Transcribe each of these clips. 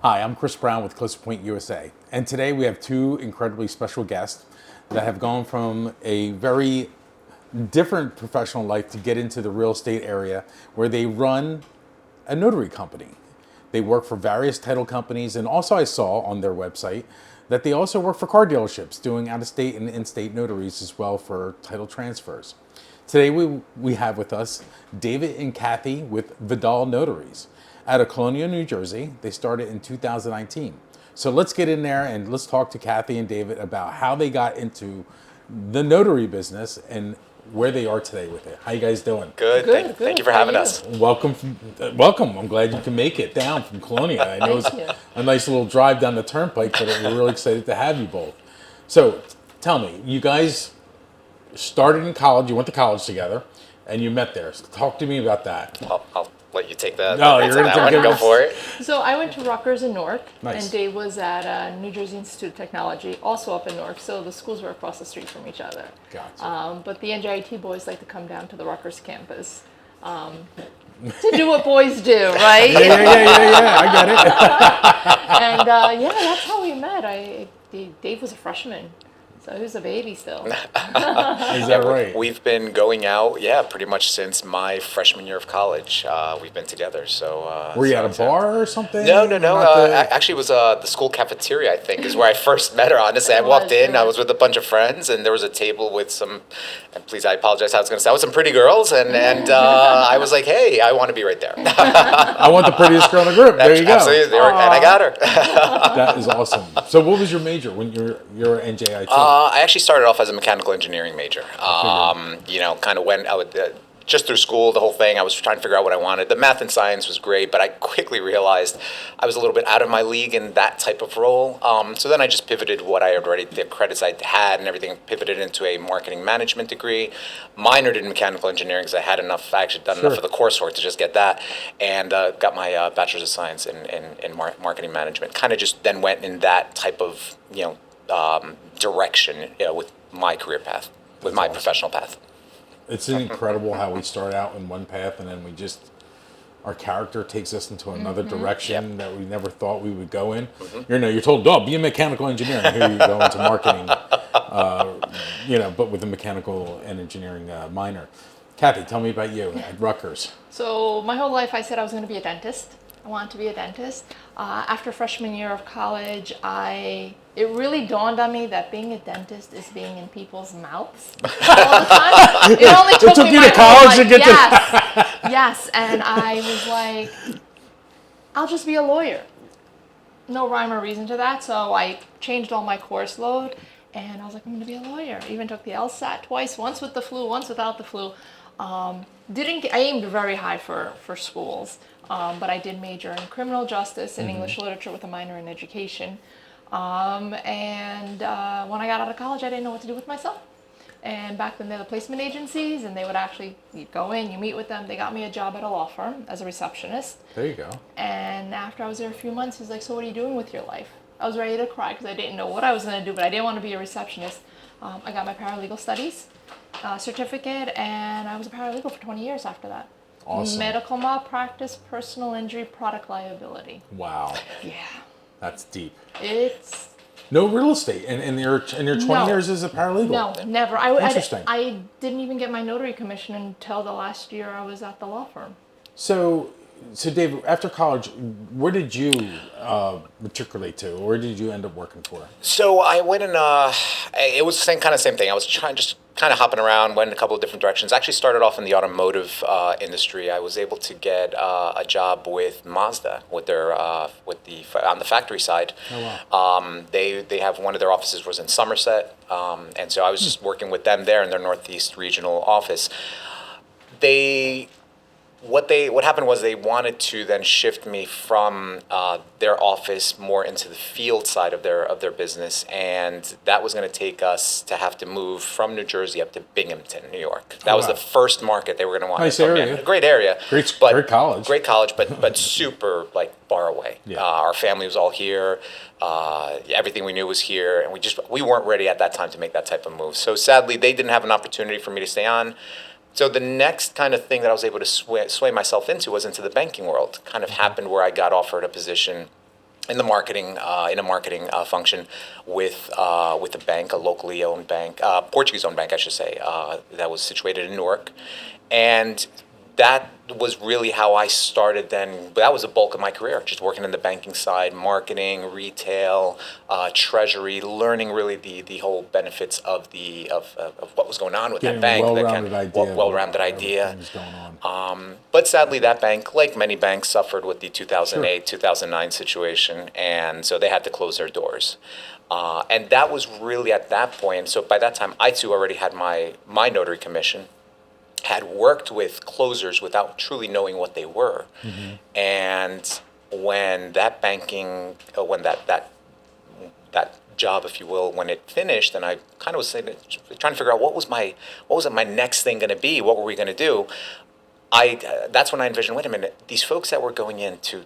Hi, I'm Chris Brown with ClosePoint USA, and today we have two incredibly special guests that have gone from a very different professional life to get into the real estate area where they run a notary company. They work for various title companies, and also I saw on their website that they also work for car dealerships doing out-of-state and in-state notaries as well for title transfers. Today we have with us David and Cathy with Vidal Notaries out of Colonia, New Jersey. They started in 2019. So let's get in there and let's talk to Cathy and David about how they got into the notary business and where they are today with it. How you guys doing? Good. Thank you for having us. Welcome. Welcome. I'm glad you can make it down from Colonia. I know it's a nice little drive down the turnpike, but we're really excited to have you both. So tell me, you guys started in college, you went to college together, and you met there. So talk to me about that. I'll let you take that. No, you're going to go for it. So I went to Rutgers in Newark, Nice. and Dave was at New Jersey Institute of Technology, also up in Newark. So the schools were across the street from each other. Gotcha. But the NJIT boys like to come down to the Rutgers campus to do what boys do, right? Yeah, I get it. And that's how we met. Dave was a freshman, so he was a baby still. Is that right? We've been going out, pretty much since my freshman year of college. We've been together. So Were you at a bar or something? No. Not Actually, it was the school cafeteria, I think, is where I first met her. Honestly, I walked in, I was with a bunch of friends, and there was a table with some, and please, I apologize, I was going to say, with some pretty girls, and I was like, hey, I want to be right there. I want the prettiest girl in the group. There you go. Absolutely, and I got her. That is awesome. So what was your major when you're at NJIT? I actually started off as a mechanical engineering major. Kind of went, I would, just through school, the whole thing, I was trying to figure out what I wanted. The math and science was great, but I quickly realized I was a little bit out of my league in that type of role. So then I just pivoted what I had already, the credits I had and everything, pivoted into a marketing management degree, minored in mechanical engineering because I had enough, I actually done enough of the coursework to just get that, and got my bachelor's of science in marketing management. Kind of just then went in that type of, direction with my career path, with my professional path. It's incredible how we start out in one path and then our character takes us into another direction that we never thought we would go in. You're told, be a mechanical engineer. And here you go into marketing, but with a mechanical and engineering minor. Kathy, tell me about you at Rutgers. So my whole life I said I was going to be a dentist. I wanted to be a dentist. After freshman year of college, it really dawned on me that being a dentist is being in people's mouths all the time. It only took me you to college to get Yes, and I was like, I'll just be a lawyer. No rhyme or reason to that, so I changed all my course load, and I was like, I'm going to be a lawyer. Even took the LSAT twice, once with the flu, once without the flu. I aimed very high for schools, but I did major in criminal justice and English literature with a minor in education. When I got out of college, I didn't know what to do with myself. And back then, they were placement agencies, and they would actually, you go in, you meet with them. They got me a job at a law firm as a receptionist. There you go. And after I was there a few months, he's like, so what are you doing with your life? I was ready to cry because I didn't know what I was going to do, but I didn't want to be a receptionist. I got my paralegal studies certificate, and I was a paralegal for 20 years after that. Awesome. Medical malpractice, personal injury, product liability. Wow. Yeah. That's deep. It's No real estate in your 20 years as a paralegal? No, never. Interesting. I didn't even get my notary commission until the last year I was at the law firm. So Dave, after college, where did you matriculate to? Where did you end up working for? So I went in, it was the same thing. I was just kind of hopping around, went in a couple of different directions. Actually started off in the automotive industry. I was able to get a job with Mazda with their on the factory side. Oh, wow. They have one of their offices was in Somerset, and so I was just working with them there in their Northeast regional office. What happened was they wanted to then shift me from their office more into the field side of their business, and that was going to take us to have to move from New Jersey up to Binghamton, New York. That was the first market they were going to want. Nice to come area. in. A great area. Great college. Great college, but super far away. Yeah. Our family was all here. Everything we knew was here, and we weren't ready at that time to make that type of move. So sadly, they didn't have an opportunity for me to stay on. So the next kind of thing that I was able to sway myself into was into the banking world. Kind of happened where I got offered a position in the marketing function with a bank, a locally owned bank, Portuguese owned bank, I should say, that was situated in Newark, and that was really how I started then. That was the bulk of my career, just working in the banking side, marketing, retail, treasury, learning really the whole benefits of what was going on with Getting that bank. a well-rounded idea. Well-rounded idea. Everything was going on. But sadly, that bank, like many banks, suffered with the 2008, Sure. 2009 situation, and so they had to close their doors. And that was really at that point. So by that time, I too already had my notary commission, had worked with closers without truly knowing what they were. And when that banking, when that job, if you will, when it finished, and I kind of was saying, trying to figure out what was my next thing going to be, what were we going to do. That's when I envisioned, wait a minute, these folks that were going in to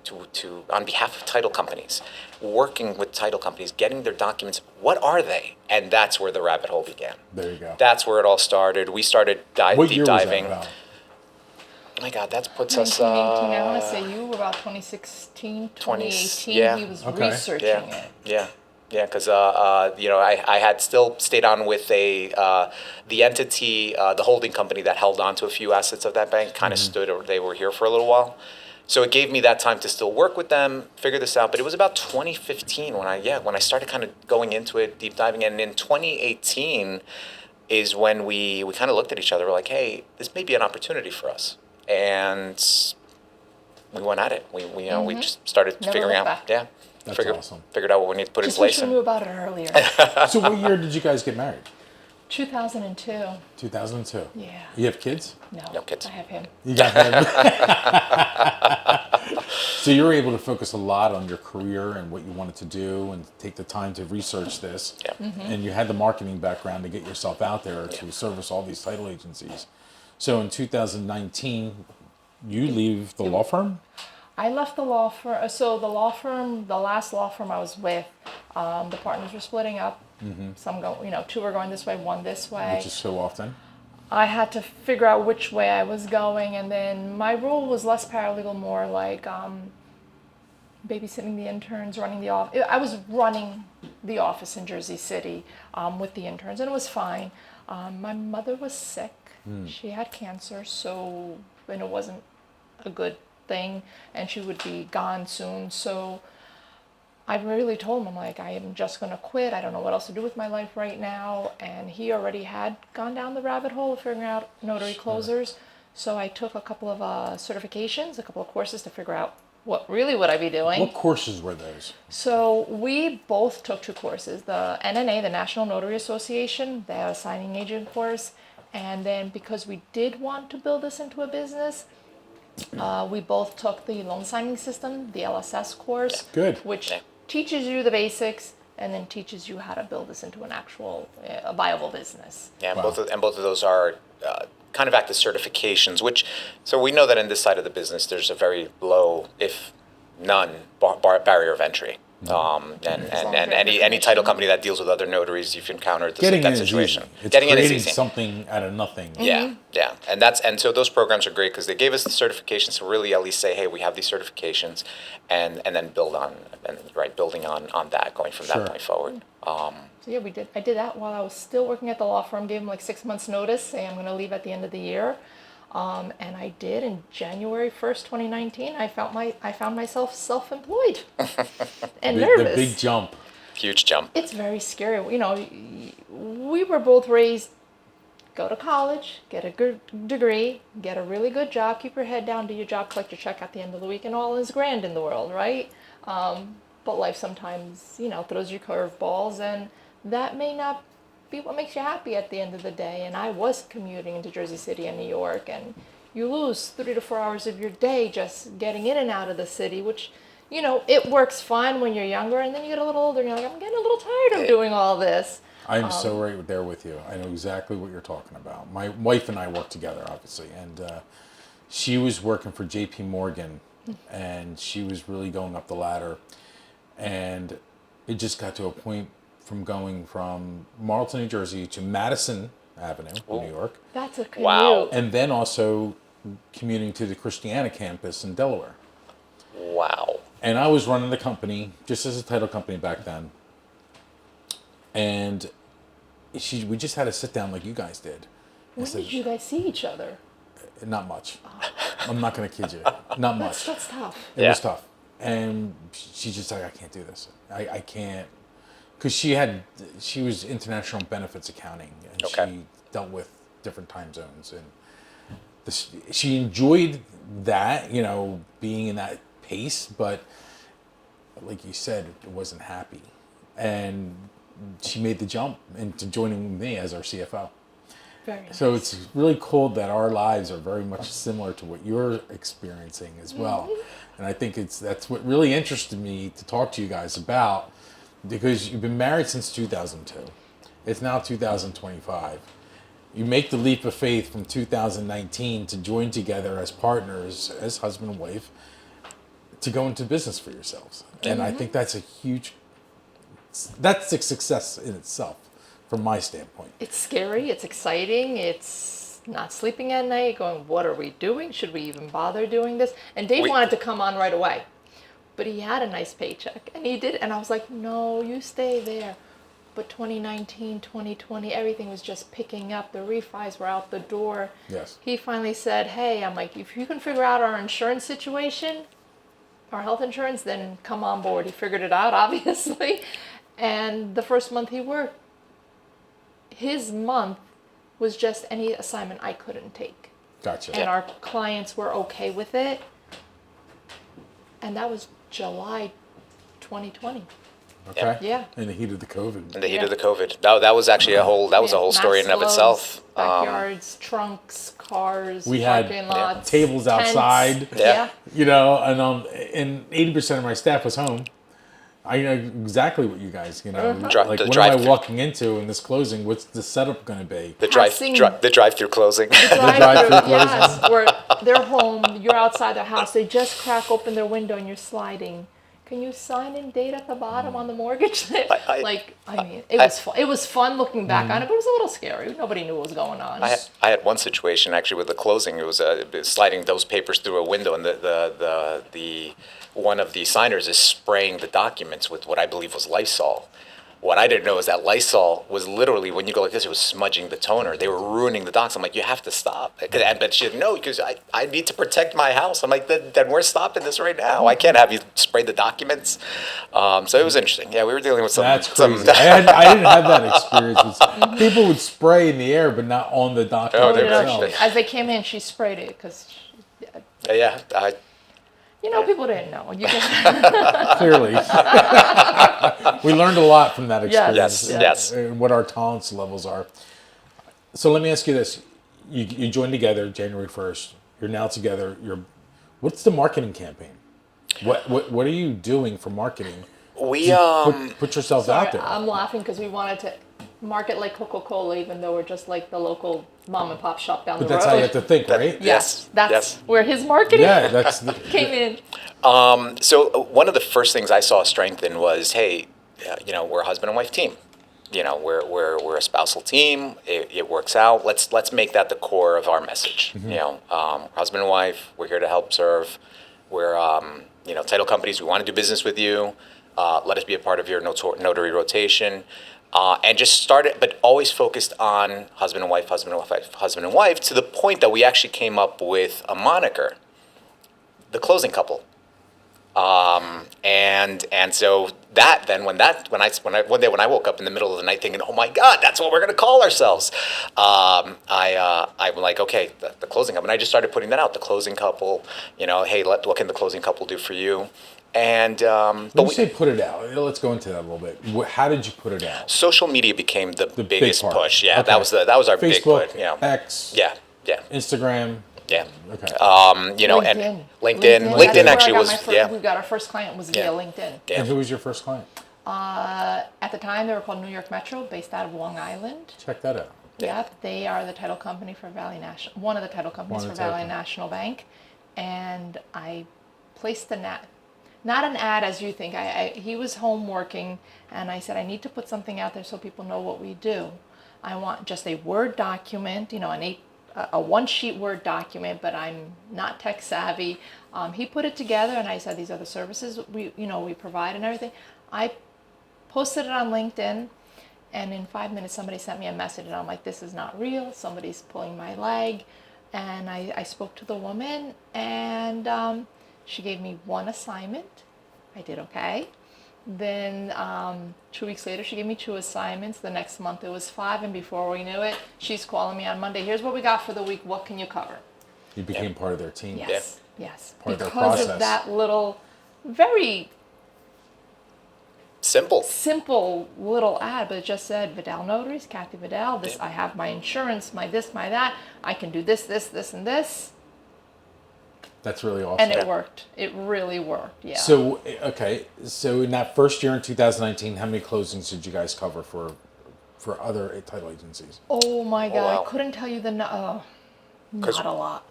on behalf of title companies, working with title companies, getting their documents, what are they? And that's where the rabbit hole began. There you go. That's where it all started. We started What deep year diving. was that about? Oh my God, that puts us 1918, I want to say you were about 2016, 2018. yeah. He was Okay. researching Yeah, it. yeah, because I had still stayed on with the entity, the holding company that held on to a few assets of that bank, kind of stood, or they were here for a little while. So it gave me that time to still work with them, figure this out. But it was about 2015 when I started kind of going into it, deep diving. And in 2018 is when we kind of looked at each other, we're like, hey, this may be an opportunity for us. And we went at it. We just started Never figuring looked out. back. Yeah. That's figured, awesome. Figured out what we need to put Just in place. wish we knew about it earlier. So what year did you guys get married? 2002. 2002. Yeah. You have kids? No kids. I have him. You got him. So you were able to focus a lot on your career and what you wanted to do and take the time to research this. Yeah. And you had the marketing background to get yourself out there to service all these title agencies. So in 2019, you leave the law firm? I left the law firm. So the law firm, the last law firm I was with, the partners were splitting up. Some go, two were going this way, one this way. Which is so often. I had to figure out which way I was going, and then my role was less paralegal, more like babysitting the interns, running the office. I was running the office in Jersey City with the interns, and it was fine. My mother was sick. She had cancer, and it wasn't a good thing, and she would be gone soon. So I really told him, I'm like, I am just going to quit. I don't know what else to do with my life right now. And he already had gone down the rabbit hole of figuring out notary closers. So I took a couple of certifications, a couple of courses to figure out what I'd be doing. What courses were those? So we both took two courses, the NNA, the National Notary Association, they have a signing agent course. And then because we did want to build this into a business, we both took the loan signing system, the LSS course. Good. Which teaches you the basics and then teaches you how to build this into an actual a viable business. Yeah, Wow. both of those are kind of act as certifications, so we know that in this side of the business, there's a very low, if none, barrier of entry. And long as you have any your title commission. company that deals with other notaries, you've encountered Getting in that is situation. easy. It's Getting in is creating easy. something out of nothing. Yeah, and so those programs are great because they gave us the certifications to really at least say, hey, we have these certifications, and then building on that, going from Sure. that point forward. So yeah, I did that while I was still working at the law firm, gave them like 6 months notice, saying I'm going to leave at the end of the year. And I did. In January 1st, 2019, I found myself self-employed and nervous. The big jump. Huge jump. It's very scary. We were both raised, go to college, get a good degree, get a really good job, keep your head down, do your job, collect your check at the end of the week, and all is grand in the world, right? But life sometimes, throws you curveballs, and that may not be what makes you happy at the end of the day. And I was commuting into Jersey City and New York, and you lose 3 to 4 hours of your day just getting in and out of the city, which, it works fine when you're younger, and then you get a little older and you're like, I'm getting a little tired of doing all this. I'm so right there with you. I know exactly what you're talking about. My wife and I work together, obviously, and she was working for J.P. Morgan, and she was really going up the ladder, and it just got to a point from going from Marlton, New Jersey to Madison Avenue, New York, That's a commute. Wow. and then also commuting to the Christiana campus in Delaware. Wow. And I was running the company just as a title company back then. And we just had to sit down like you guys did. When did you guys see each other? Not much. I'm not going to kid you. Not much. That's tough. It was tough. And she's just like, I can't do this. I can't. Because she was international benefits accounting. And she dealt with different time zones. And she enjoyed that, being in that pace. But like you said, it wasn't happy. And she made the jump into joining me as our CFO. Very nice. So it's really cool that our lives are very much similar to what you're experiencing as well. And I think that's what really interested me to talk to you guys about, because you've been married since 2002. It's now 2025. You make the leap of faith from 2019 to join together as partners, as husband and wife, to go into business for yourselves. And I think that's a success in itself. From my standpoint. It's scary, it's exciting, it's not sleeping at night, going, what are we doing? Should we even bother doing this? And Dave wanted to come on right away, but he had a nice paycheck, and he did, and I was like, no, you stay there. But 2019, 2020, everything was just picking up, the refis were out the door. Yes. He finally said, hey, I'm like, if you can figure out our insurance situation, our health insurance, then come on board. He figured it out, obviously, and the first month he worked, his month was just any assignment I couldn't take. Gotcha. And our clients were okay with it. And that was July 2020. Okay. Yeah. In the heat of the COVID. In the heat of the COVID. That was actually a whole story in and of itself. Backyards, trunks, cars, We had parking lots, tables tents. outside. Yeah. And 80% of my staff was home. I know exactly what you guys, like what am I walking into in this closing? What's the setup going to be? The drive-through closing. drive-through closing. Yes, where they're home, you're outside their house, they just crack open their window and you're sliding. Can you sign in date at the bottom on the mortgage? It was fun looking back on it, but it was a little scary. Nobody knew what was going on. I had one situation actually with the closing. It was sliding those papers through a window, and the one of the signers is spraying the documents with what I believe was Lysol. What I didn't know is that Lysol was literally, when you go like this, it was smudging the toner. They were ruining the docs. I'm like, you have to stop. But she said, no, because I need to protect my house. I'm like, then we're stopping this right now. I can't have you spray the documents. So it was interesting. Yeah, we were dealing with some. That's crazy. I didn't have that experience. People would spray in the air, but not on the document. Oh, they were as they came in, she sprayed it because. Yeah. People didn't know. Clearly. We learned a lot from that experience. Yes. And what our tolerance levels are. So let me ask you this. You joined together January 1st. You're now together. What's the marketing campaign? What are you doing for marketing? We put yourself out there. I'm laughing because we wanted to market like Coca-Cola, even though we're just like the local mom and pop shop down the road. But that's how you have to think, right? Yes. That's where his marketing came in. So one of the first things I saw strength in was, hey, we're a husband and wife team. We're a spousal team. It works out. Let's make that the core of our message. Husband and wife. We're here to help serve. We're title companies. We want to do business with you. Let us be a part of your notary rotation. And just started, but always focused on husband and wife, to the point that we actually came up with a moniker, the closing couple. And so that then one day when I woke up in the middle of the night thinking, oh my God, that's what we're going to call ourselves. I'm like, okay, the closing couple. And I just started putting that out, the closing couple. Hey, what can the closing couple do for you? And when you say put it out, let's go into that a little bit. How did you put it out? Social media became the biggest big push. Yeah, okay. that was our big Facebook, push. Yeah. X. Yeah. Instagram. Yeah. Okay. LinkedIn. And LinkedIn actually was. We got our first client was via LinkedIn. Yeah. And who was your first client? At the time, they were called New York Metro, based out of Long Island. Check that out. Yep, they are the title company for Valley National. One of the title companies for Valley National Bank, and I placed an ad. Not an ad as you think. He was home working, and I said, I need to put something out there so people know what we do. I want just a Word document, a one-sheet Word document, but I'm not tech savvy. He put it together, and I said, these are the services we provide and everything. I posted it on LinkedIn, and in 5 minutes, somebody sent me a message, and I'm like, this is not real. Somebody's pulling my leg. And I spoke to the woman, and she gave me one assignment. I did okay. Then 2 weeks later, she gave me 2 assignments. The next month, it was 5. And before we knew it, she's calling me on Monday. Here's what we got for the week. What can you cover? You became part of their team. Yes, yes. Part of their Because process. of that little, very simple little ad, but it just said Vidal Notaries, Cathy Vidal. This, I have my insurance, my this, my that. I can do this, and this. That's really awesome. And it worked. It really worked. Yeah. So, okay. So in that first year in 2019, how many closings did you guys cover for other title agencies? Oh my God. wow. I couldn't tell you not a lot.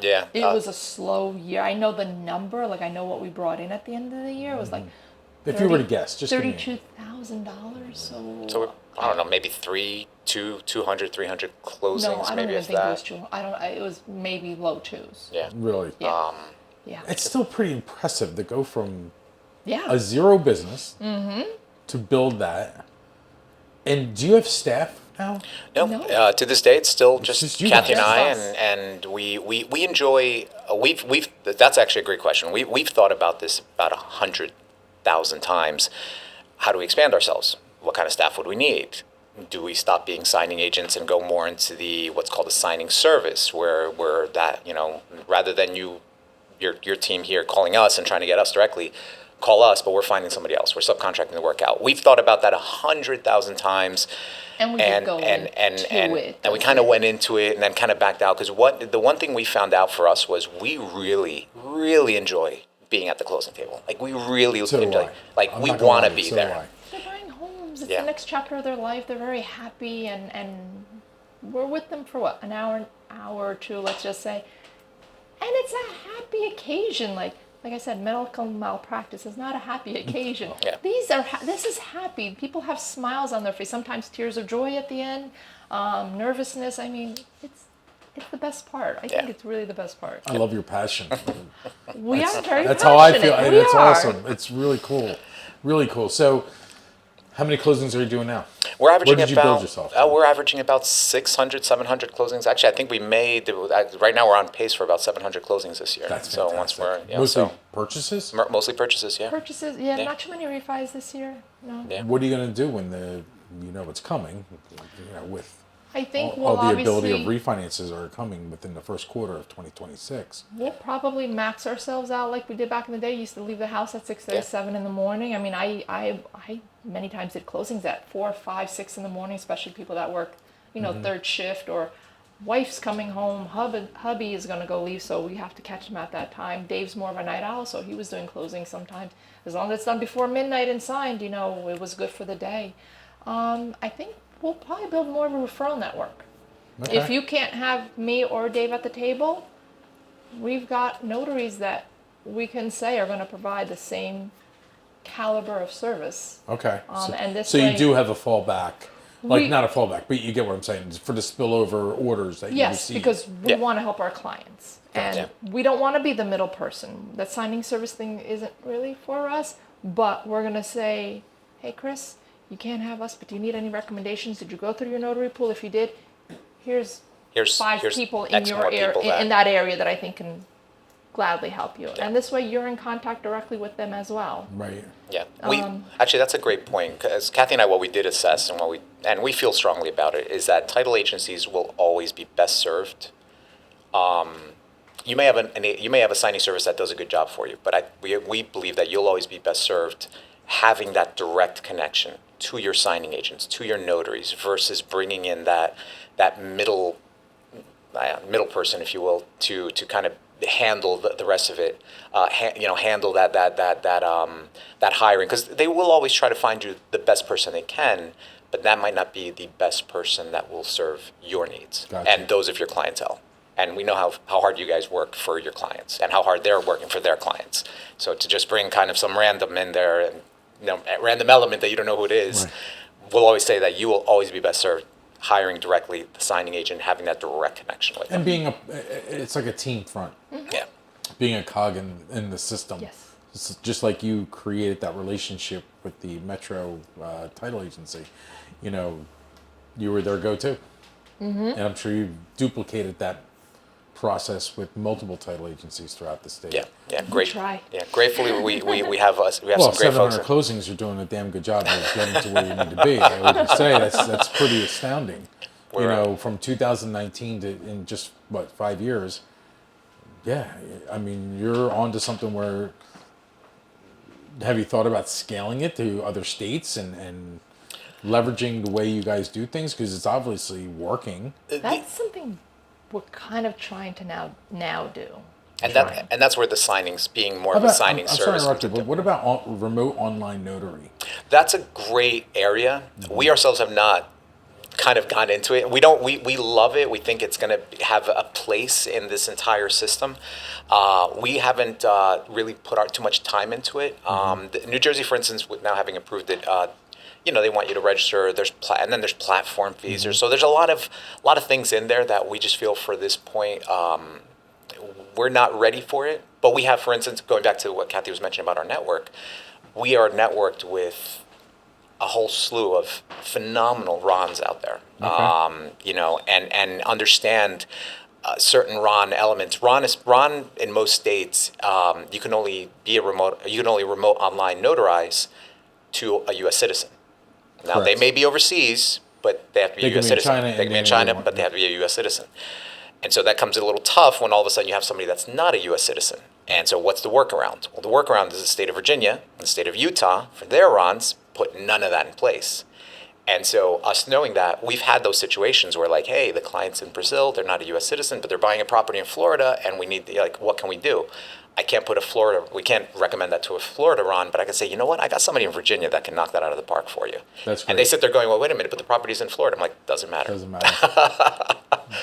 Yeah. It was a slow year. I know the number, like I know what we brought in at the end of the year. It was like If you were to guess, just give me- $32,000. So I don't know, maybe 200, 300 closings, No, I don't maybe even if think it was that. two. It was maybe low 2s. Yeah. Really? Yeah. Yeah. It's still pretty impressive to go from Yeah. a zero business to build that. And do you have staff now? No, No. to this day, it's still just just you Cathy and guys. I, Just us. and we enjoy. We've that's actually a great question. We've thought about this about 100,000 times. How do we expand ourselves? What kind of staff would we need? Do we stop being signing agents and go more into the what's called a signing service, where that rather than your team here calling us and trying to get us directly, call us, but we're finding somebody else. We're subcontracting the work out. We've thought about that 100,000 times. And we did go into it. And we kind of went into it and then kind of backed out, because the one thing we found out for us was we really, really enjoy being at the closing table. Like we really So do enjoy, I. like I'm we not gonna want to lie, be so do there. I. They're buying homes. It's Yeah. the next chapter of their life. They're very happy, and we're with them for what, an hour or two, let's just say. And it's a happy occasion. Like I said, medical malpractice is not a happy occasion. Yeah. This is happy. People have smiles on their face. Sometimes tears of joy at the end, nervousness. I mean, it's the best part. I think Yeah. it's really the best part. I love your passion. We are very That's how I feel. passionate. And We it's are. awesome. It's really cool. Really cool. So, how many closings are you doing now? We're averaging Where did you about, build yourself? we're averaging about 600, 700 closings. Actually, I think we made, right now we're on pace for about 700 closings this year. That's so fantastic. once we're, Mostly purchases? mostly purchases, yeah. Purchases, yeah, Yeah. not too many refis this year. No. Yeah. What are you going to do when it's coming? With I think all we'll the ability of obviously refinances are coming within the first quarter of 2026. we'll probably max ourselves out like we did back in the day. Used to leave the house at 6:37 in the morning. I mean, I many times did closings at 4, 5, 6 in the morning, especially people that work, third shift, or wife's coming home, hubby is gonna go leave, so we have to catch him at that time. Dave's more of a night owl, so he was doing closings sometimes. As long as it's done before midnight and signed, it was good for the day. I think we'll probably build more of a referral network. Okay. If you can't have me or Dave at the table, we've got notaries that we can say are going to provide the same caliber of service. Okay. And this so way- you do have a fallback. Like, We- not a fallback, but you get what I'm saying. For the spillover orders that you Yes, receive. because we Yeah. want to help our clients. And Gotcha. we don't want to be the middle person. That signing service thing isn't really for us, but we're going to say, hey, Chris, you can't have us, but do you need any recommendations? Did you go through your notary pool? If you did, here's Here's 5 here's people in X your more area, people in that area that I think can gladly help you. And this way you're in contact directly with them as well. Right. Yeah, actually that's a great point, because Cathy and I, what we did assess and we feel strongly about it, is that title agencies will always be best served. You may have a signing service that does a good job for you, but we believe that you'll always be best served having that direct connection to your signing agents, to your notaries, versus bringing in that middle person, if you will, to kind of handle the rest of it, handle that hiring, because they will always try to find you the best person they can, but that might not be the best person that will serve your needs Gotcha. and those of your clientele. And we know how hard you guys work for your clients and how hard they're working for their clients. So to just bring kind of some random in there, and random element that you don't know who it is, Right. we'll always say that you will always be best served hiring directly the signing agent, having that direct connection with them. And being it's like a team front. Yeah. Being a cog in the system. Yes. It's just like you created that relationship with the Metro title agency. You know, you were their go-to. And I'm sure you duplicated that process with multiple title agencies throughout the state. Yeah, great. Try. Yeah, gratefully we have Well, some great 700 folks. closings, you're doing a damn good job of getting to where you need to be. I would say that's pretty astounding. You know, from 2019 to in just, 5 years, yeah, I mean, you're onto something where, have you thought about scaling it to other states and leveraging the way you guys do things? Because it's obviously working. That's something we're kind of trying to now do. And that's where the signings being more of a signing I'm sorry service. to interrupt you, but what about remote online notary? That's a great area. We ourselves have not kind of gone into it. We love it. We think it's going to have a place in this entire system. We haven't really put too much time into it. New Jersey, for instance, with now having approved it, they want you to register. And then there's platform fees. So there's a lot of things in there that we just feel for this point we're not ready for it. But we have, for instance, going back to what Cathy was mentioning about our network, we are networked with a whole slew of phenomenal Rons out there. Okay. And understand certain Ron elements. Ron in most states, you can only remote online notarize to a U.S. citizen. Now Correct. they may be overseas, but they have to be a U.S. citizen. They can be in China, but they have to be a U.S. citizen. And so that comes a little tough when all of a sudden you have somebody that's not a U.S. citizen. And so what's the workaround? Well, the workaround is the state of Virginia and the state of Utah, for their Rons, put none of that in place. And so us knowing that, we've had those situations where like, hey, the client's in Brazil, they're not a U.S. citizen, but they're buying a property in Florida, and we need, what can we do? I can't we can't recommend that to a Florida Ron, but I can say, you know what, I got somebody in Virginia that can knock that out of the park for you. That's great. And they sit there going, well, wait a minute, but the property's in Florida. I'm like, doesn't matter. Doesn't matter.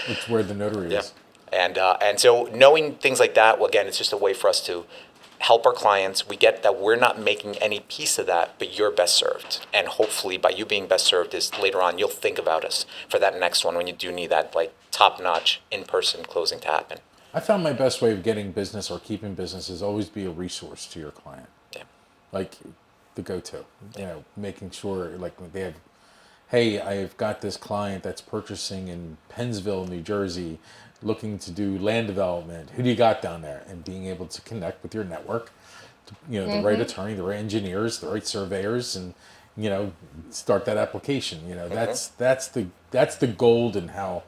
It's where the notary is. And so knowing things like that, well, again, it's just a way for us to help our clients. We get that we're not making any piece of that, but you're best served. And hopefully by you being best served is later on, you'll think about us for that next one when you do need that like top-notch in-person closing to happen. I found my best way of getting business or keeping business is always be a resource to your client. Yeah. Like the go-to, making sure like they have, hey, I've got this client that's purchasing in Pennsville, New Jersey, looking to do land development. Who do you got down there? And being able to connect with your network, the right attorney, the right engineers, the right surveyors, and start that application. That's the gold in how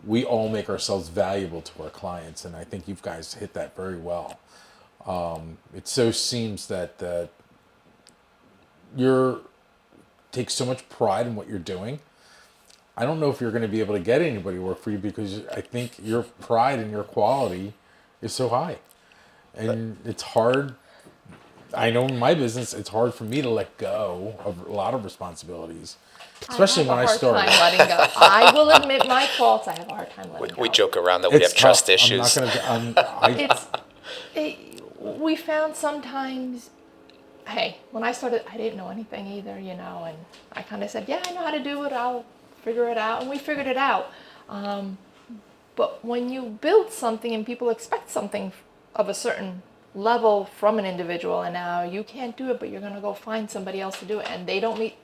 we all make ourselves valuable to our clients, and I think you guys hit that very well. It so seems that you take so much pride in what you're doing. I don't know if you're going to be able to get anybody to work for you because I think your pride and your quality is so high. And it's hard. I know in my business, it's hard for me to let go of a lot of responsibilities, especially when I started. I have a hard time letting go. I will admit my faults. I have a hard time letting go. We joke around that we have trust issues. We found sometimes, hey, when I started, I didn't know anything either, and I kind of said, yeah, I know how to do it. I'll figure it out, and we figured it out. But when you build something and people expect something of a certain level from an individual, and now you can't do it, but you're going to go find somebody else to do it, and they don't meet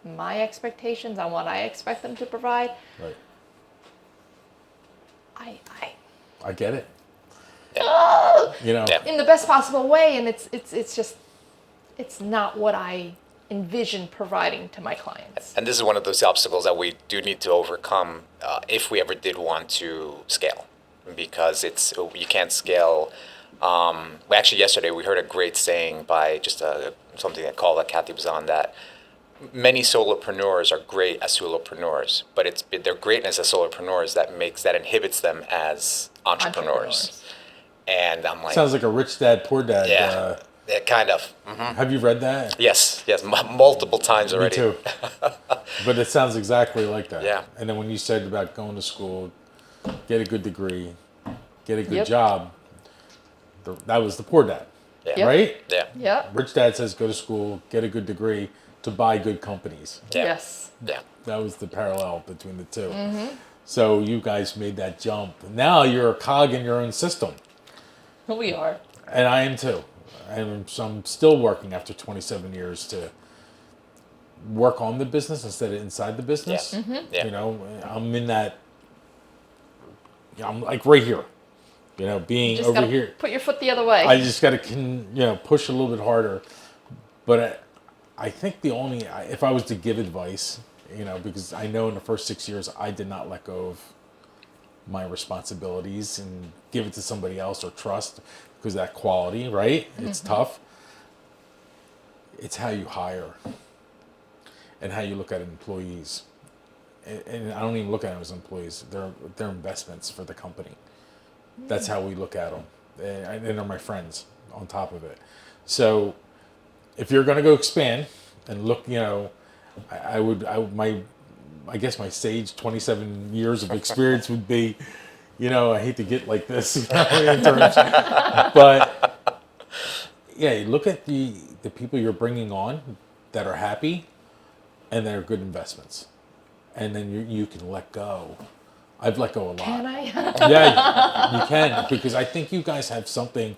my expectations on what I expect them to provide. Right. I get it. In the best possible way, and it's not what I envision providing to my clients. And this is one of those obstacles that we do need to overcome if we ever did want to scale, because you can't scale. Actually, yesterday we heard a great saying by just something that Cathy was on, that many solopreneurs are great as solopreneurs, but it's their greatness as solopreneurs that inhibits them as entrepreneurs. And I'm like, sounds like a Rich Dad Poor Dad. Yeah, kind of. Mm-hmm. Have you read that? Yes, multiple times already. Me too. But it sounds exactly like that. Yeah. And then when you said about going to school, get a good degree, get a good job, that was the poor dad. Yeah. Right? Yeah. Yep. Rich Dad says go to school, get a good degree, to buy good companies. Yeah. Yes. Yeah. That was the parallel between the two. So you guys made that jump. Now you're a cog in your own system. We are. And I am too. So I'm still working after 27 years to work on the business instead of inside the business. Yeah. Yeah. You know, I'm in that, I'm like right here. You know, being Just over gotta here. put your foot the other way. I just got to, push a little bit harder. But I think if I was to give advice, because I know in the first 6 years I did not let go of my responsibilities and give it to somebody else or trust because of that quality, right? It's tough. It's how you hire and how you look at employees. And I don't even look at them as employees. They're investments for the company. That's how we look at them. And they're my friends on top of it. So if you're going to go expand and look, I guess my sage 27 years of experience would be, I hate to get like this, in terms, but yeah, you look at the people you're bringing on that are happy and they're good investments. And then you can let go. I've let go a lot. Can I? Yeah, you can, because I think you guys have something,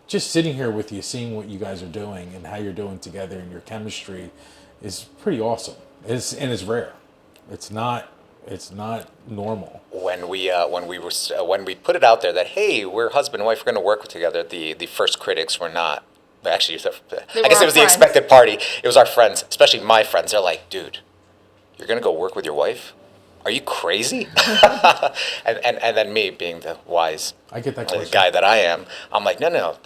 just sitting here with you, seeing what you guys are doing and how you're doing together and your chemistry is pretty awesome. It's rare. It's not normal. When we put it out there that, hey, we're husband and wife, we're going to work together, the first critics were not. Actually, I guess it was the expected party. It was our friends, especially my friends. They're like, dude, you're going to go work with your wife? Are you crazy? and then me being the wise I get that question. guy that I am, I'm like, no,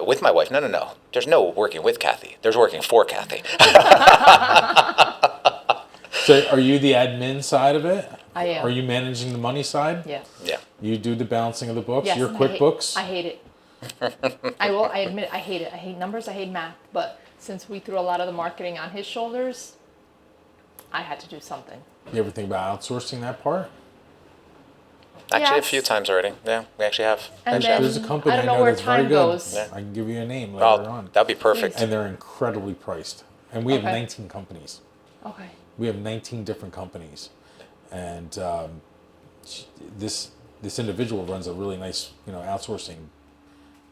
with my wife, no. There's no working with Cathy. There's working for Cathy. So are you the admin side of it? I am. Are you managing the money side? Yes. Yeah. You do the balancing of the books? Yes. Your and QuickBooks? I hate it. I admit it. I hate it. I hate numbers. I hate math. But since we threw a lot of the marketing on his shoulders, I had to do something. You ever think about outsourcing that part? Actually, Yes. a few times already. Yeah, we actually have. And There's- then there's a company I don't know know where that's very time good. goes. Yeah. I can give you a name later Oh, on. that'd be perfect. And they're incredibly priced. And we have Okay. 19 companies. Okay. We have 19 different companies. And this individual runs a really nice, outsourcing.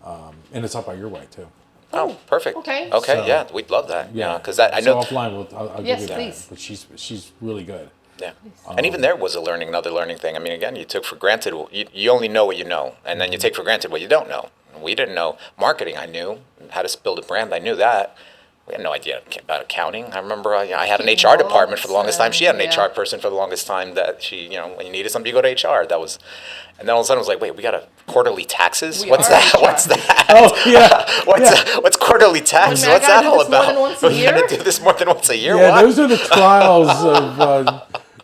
And it's up by your way, too. Oh, perfect. Okay. Okay, So- yeah, we'd love that. Yeah, Because I know. So offline, I'll Yes, give you that. please. But she's really good. Yeah. And even there was another learning thing. I mean, again, you took for granted, you only know what you know, and then you take for granted what you don't know. We didn't know marketing. I knew how to build a brand. I knew that. We had no idea about accounting. I remember I had an HR department for the longest time. She had an Yeah. HR person for the longest time that she, when you needed something, you go to HR. That was, and then all of a sudden it was like, wait, we got quarterly taxes? We What's are that? HR. What's that? Oh, yeah. What's quarterly tax? Wait a minute, What's I that gotta do all this more about? than once a We're gonna year? do this more than once a year? Yeah, What? those are the trials of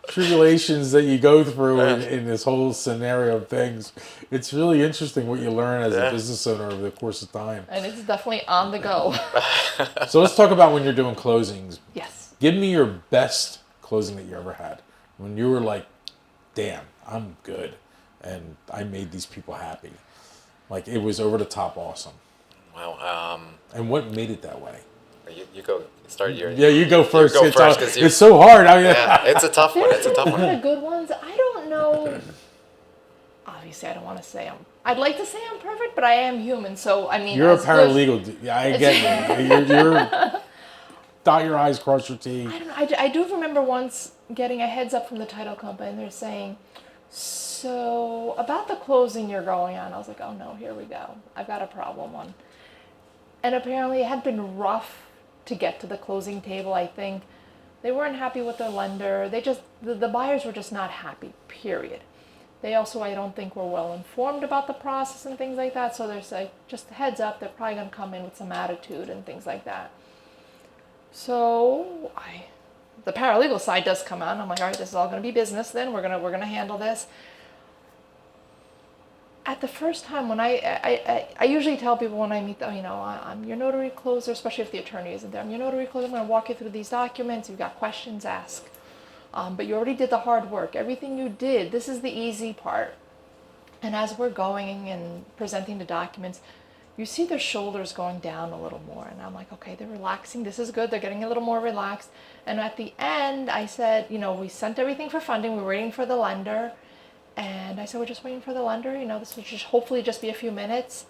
tribulations that you go through in this whole scenario of things. It's really interesting what you learn as a business owner over the course of time. And it's definitely on the go. So let's talk about when you're doing closings. Yes. Give me your best closing that you ever had. When you were like, damn, I'm good. And I made these people happy. Like, it was over the top awesome. Wow. And what made it that way? You go start your. Yeah, you go first. go it's, first, 'cause it's so hard. Yeah, it's a tough one. It's a tough There's a lot one. of good ones. I don't know. Obviously, I don't want to say I'd like to say I'm perfect, but I am human. So, I mean, You're a as good- paralegal. Yeah, I get you. You're dot your I's, cross your T. I don't know. I do remember once getting a heads up from the title company, and they're saying, so about the closing you're going on. I was like, oh no, here we go. I've got a problem one. And apparently it had been rough to get to the closing table, I think. They weren't happy with their lender. The buyers were just not happy, period. They also, I don't think, were well informed about the process and things like that. So there's like, just a heads up, they're probably going to come in with some attitude and things like that. So the paralegal side does come on. I'm like, all right, this is all going to be business then. We're gonna handle this. At the first time when I usually tell people when I meet them, I'm your notary closer, especially if the attorney isn't there. I'm your notary closer. I'm going to walk you through these documents. If you've got questions, ask. But you already did the hard work. Everything you did, this is the easy part. And as we're going and presenting the documents, you see their shoulders going down a little more. And I'm like, okay, they're relaxing. This is good. They're getting a little more relaxed. And at the end, I said, we sent everything for funding. We're waiting for the lender. And I said, we're just waiting for the lender. This will just hopefully just be a few minutes.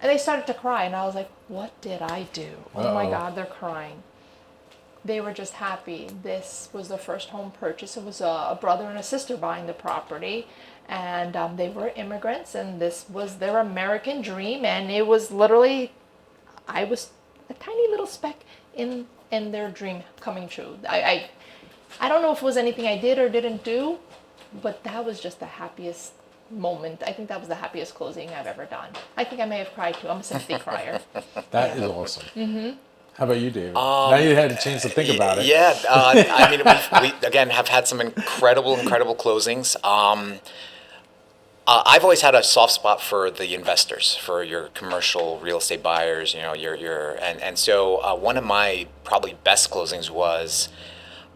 And they started to cry. And I was like, what did I do? Oh my God, they're crying. They were just happy. This was their first home purchase. It was a brother and a sister buying the property. And they were immigrants, and this was their American dream. And it was literally, I was a tiny little speck in their dream coming true. I don't know if it was anything I did or didn't do, but that was just the happiest moment. I think that was the happiest closing I've ever done. I think I may have cried too. I'm a sympathy crier. That is awesome. Mm-hmm. How about you, David? Now you had a chance to think about it. Yeah, I mean, we again have had some incredible closings. I've always had a soft spot for the investors, for your commercial real estate buyers. So one of my probably best closings was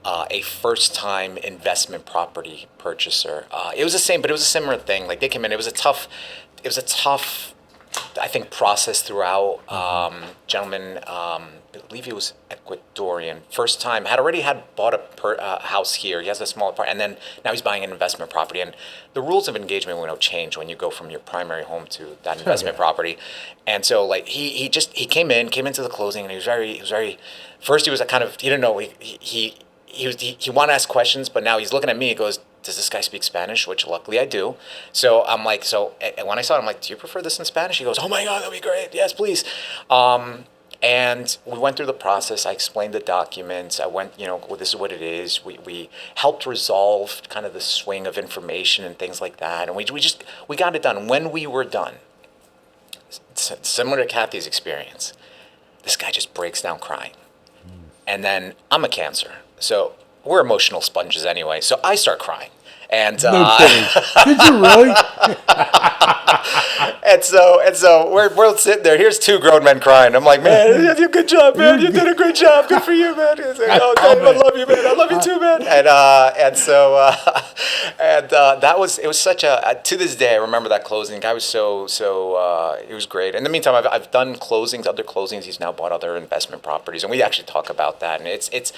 a first-time investment property purchaser. It was the same, but it was a similar thing. Like they came in, it was a tough, I think, process throughout. Gentleman, I believe he was Ecuadorian. First time, had bought a house here. He has a small apartment, and then now he's buying an investment property. And the rules of engagement change when you go from your primary home to that investment property. And so, like he came into the closing, and he was very. First, he was he didn't know he wanted to ask questions, but now he's looking at me. He goes, does this guy speak Spanish? Which luckily I do. So I'm like, and when I saw it, I'm like, do you prefer this in Spanish? He goes, oh my God, that'd be great. Yes, please. And we went through the process. I explained the documents. I went, well, this is what it is. We helped resolve kind of the swing of information and things like that. And we got it done. When we were done, similar to Cathy's experience, this guy just breaks down crying. And then I'm a Cancer. So we're emotional sponges anyway. So I start crying. And no kidding. Did you really? and so we're sitting there. Here's two grown men crying. I'm like, man, you did a good job, man. You did a great job. Good for you, man. He's like, oh, Dave, I love you, man. I love you too, man. It was such a, to this day, I remember that closing. The guy was it was great. In the meantime, I've done other closings. He's now bought other investment properties, and we actually talk about that. And it's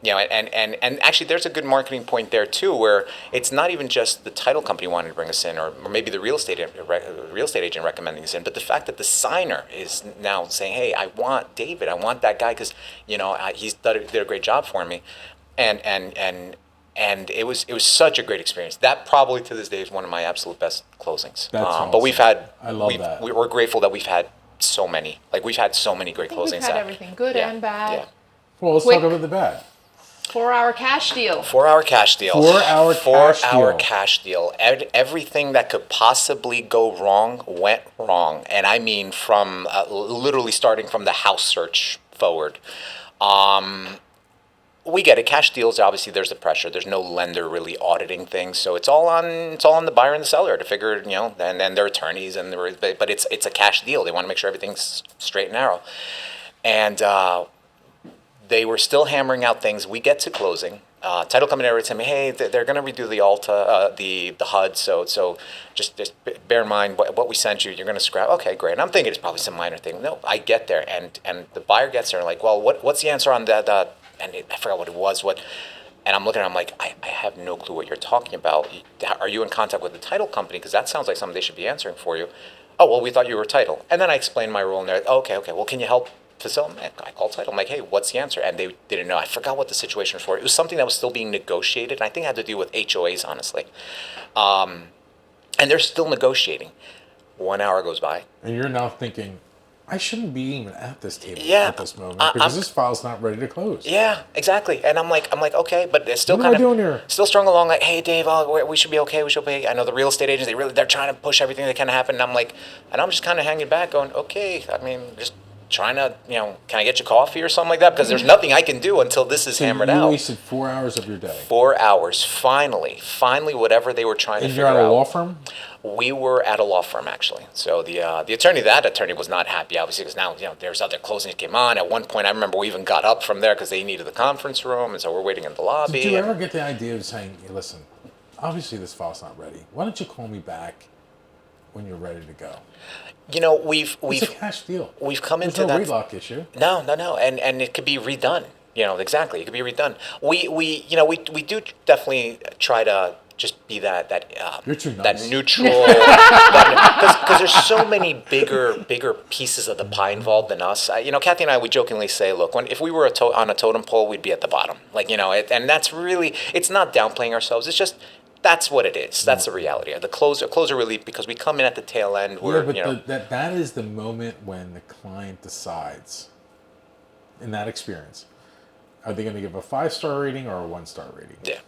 and actually there's a good marketing point there too, where it's not even just the title company wanting to bring us in, or maybe the real estate agent recommending us in, but the fact that the signer is now saying, hey, I want David, I want that guy, because he's did a great job for me, and it was such a great experience. That probably to this day is one of my absolute best closings. That's awesome. But I love that. We're grateful that we've had so many. Like we've had so many great closings. We've had everything, good and bad. Yeah. Well, let's talk about the bad. 4-hour cash deal. 4-hour cash deal. 4-hour cash deal. Everything that could possibly go wrong went wrong, and I mean from literally starting from the house search forward. We get it. Cash deals, obviously, there's the pressure. There's no lender really auditing things, so it's all on the buyer and the seller to figure, and then their attorneys but it's a cash deal. They want to make sure everything's straight and narrow, and they were still hammering out things. We get to closing. Title company would tell me, hey, they're going to redo the Alta, the HUD, so just bear in mind what we sent you. You're going to scrap. Okay, great. And I'm thinking it's probably some minor thing. No, I get there, and the buyer gets there, and like, well, what's the answer on that? And I forgot what it was. And I'm looking at it, I'm like, I have no clue what you're talking about. Are you in contact with the title company? Because that sounds like something they should be answering for you. Oh, well, we thought you were title. And then I explained my role, and they're like, okay, well, can you help facilitate? I called title. I'm like, hey, what's the answer? And they didn't know. I forgot what the situation was for. It was something that was still being negotiated, and I think it had to do with HOAs, honestly. And they're still negotiating. 1 hour goes by. And you're now thinking, I shouldn't be even at this table at this moment because this file's not ready to close. Yeah, exactly. And I'm like, okay, but it's still what am I doing here? Still strung along. Like, hey, Dave, we should be okay. We should be. I know the real estate agents. They're trying to push everything that can happen. And I'm just kind of hanging back, going, okay. I mean, just trying to, can I get you coffee or something like that? Because there's nothing I can do until this is hammered out. You wasted 4 hours of your day. 4 hours. Finally, whatever they were trying to figure out. And you're at a law firm? We were at a law firm, actually. So the attorney was not happy, obviously, because now, there's other closings that came on. At one point, I remember we even got up from there because they needed the conference room, and so we're waiting in the lobby. Did you ever get the idea of saying, hey, listen, obviously this file's not ready. Why don't you call me back when you're ready to go? You know, It's a cash deal. we've come There's into no that. rate lock issue. No, and it could be redone. You know, exactly. It could be redone. We do definitely try to just be that You're too that nice. neutral, because there's so many bigger pieces of the pie involved than us. Kathy and I, we jokingly say, look, if we were on a totem pole, we'd be at the bottom. And that's really, it's not downplaying ourselves. It's just, that's what it is. That's the reality. The closer really, because we come in at the tail end. That is the moment when the client decides, in that experience, are they going to give a 5-star rating or a 1-star rating? Yeah.